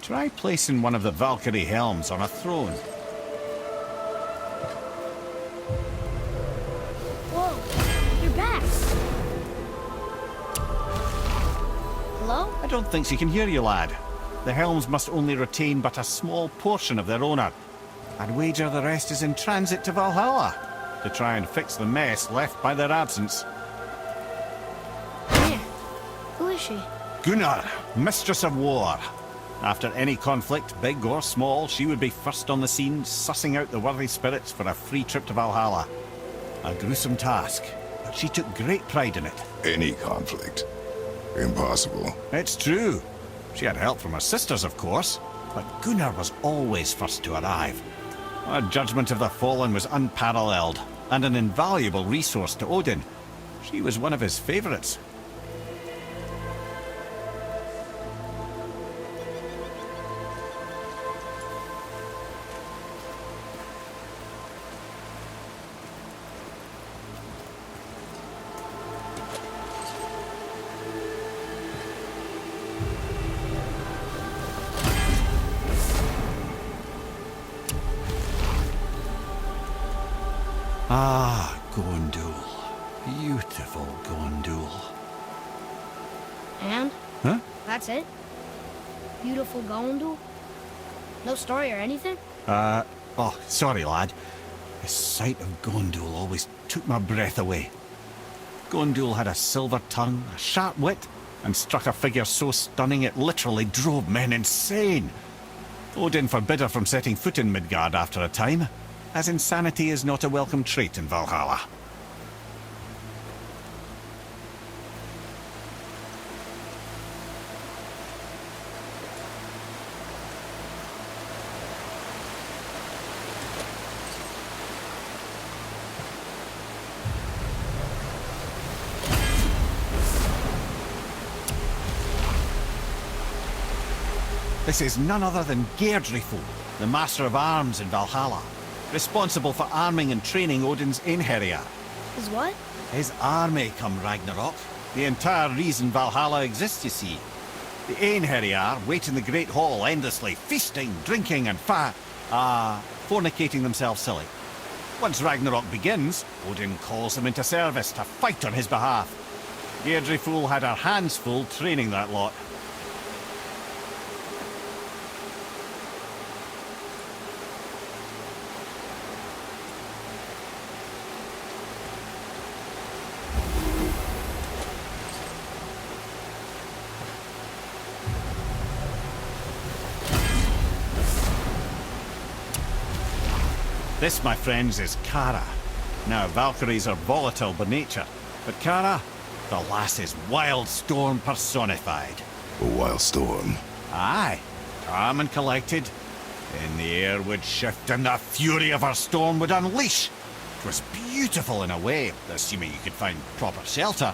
Try placing one of the Valkyrie helms on a throne. Whoa, you're back. Hello? I don't think she can hear you, lad. The helms must only retain but a small portion of their owner. I'd wager the rest is in transit to Valhalla to try and fix the mess left by their absence. Man, who is she? Gunnar, Mistress of War. After any conflict, big or small, she would be first on the scene, sussing out the worthy spirits for a free trip to Valhalla. A gruesome task, but she took great pride in it. Any conflict. Impossible. It's true. She had help from her sisters, of course, but Gunnar was always first to arrive. Her judgment of the fallen was unparalleled, and an invaluable resource to Odin. She was one of his favourites. Ah, Gondul. Beautiful Gondul. And? Huh? That's it? Beautiful Gondul? No story or anything? Oh, sorry, lad. The sight of Gondul always took my breath away. Gondul had a silver tongue, a sharp wit, and struck a figure so stunning it literally drove men insane. Odin forbid her from setting foot in Midgard after a time, as insanity is not a welcome trait in Valhalla. This is none other than Geirdriful, the Master of Arms in Valhalla, responsible for arming and training Odin's Einherjar. Is what? His army come Ragnarok. The entire reason Valhalla exists, you see. The Einherjar wait in the Great Hall endlessly, feasting, drinking and fornicating themselves silly. Once Ragnarok begins, Odin calls them into service to fight on his behalf. Geirdriful had her hands full training that lot. This, my friends, is Kara. Now, Valkyries are volatile by nature, but Kara, the lass is wild storm personified. A wild storm. Aye, calm and collected. Then the air would shift and the fury of her storm would unleash. It was beautiful in a way, assuming you could find proper shelter.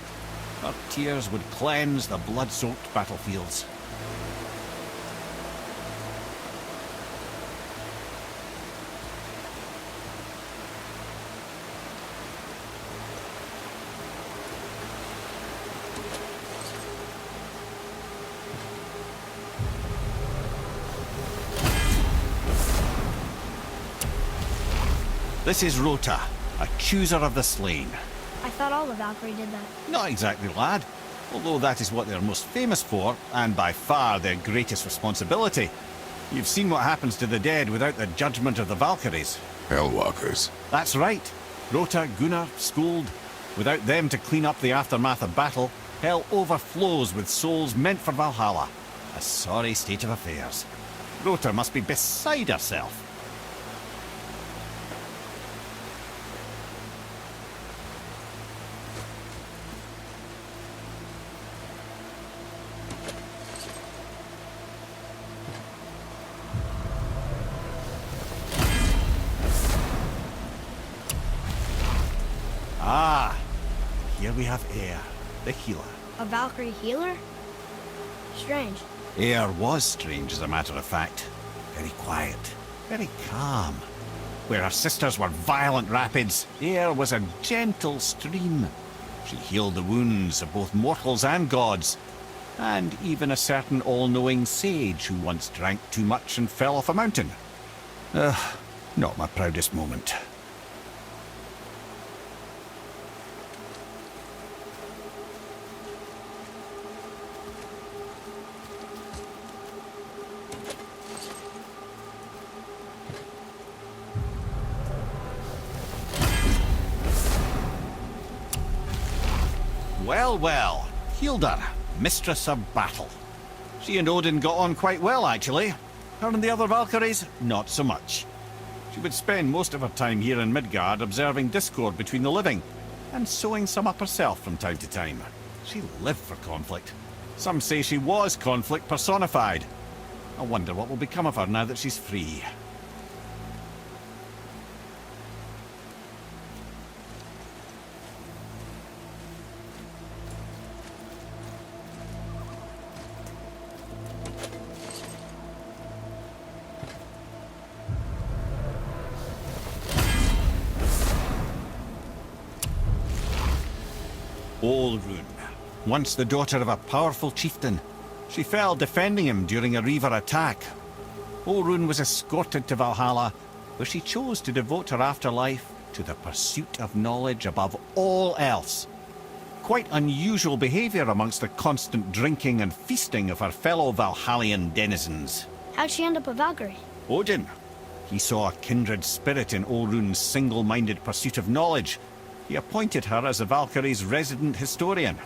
Her tears would cleanse the blood-soaked battlefields. This is Rota, a chooser of the slain. I thought all the Valkyrie did that. Not exactly, lad. Although that is what they're most famous for, and by far their greatest responsibility. You've seen what happens to the dead without the judgment of the Valkyries. Hellwalkers. That's right. Rota, Gunnar, Skuld. Without them to clean up the aftermath of battle, hell overflows with souls meant for Valhalla. A sorry state of affairs. Rota must be beside herself. Ah, here we have Eir, the healer. A Valkyrie healer? Strange. Eir was strange, as a matter of fact. Very quiet, very calm. Where her sisters were violent rapids, Eir was a gentle stream. She healed the wounds of both mortals and gods. and even a certain all-knowing sage who once drank too much and fell off a mountain. Not my proudest moment. Well, well, Hilda, mistress of battle. She and Odin got on quite well, actually. Her and the other Valkyries, not so much. She would spend most of her time here in Midgard observing discord between the living, and sewing some up herself from time to time. She lived for conflict. Some say she was conflict personified. I wonder what will become of her now that she's free. Oround, once the daughter of a powerful chieftain. She fell defending him during a Reaver attack. Oround was escorted to Valhalla, where she chose to devote her afterlife to the pursuit of knowledge above all else. Quite unusual behaviour amongst the constant drinking and feasting of her fellow Valhallian denizens. How'd she end up a Valkyrie? Odin. He saw a kindred spirit in Oround's single-minded pursuit of knowledge. He appointed her as the Valkyrie's resident historian.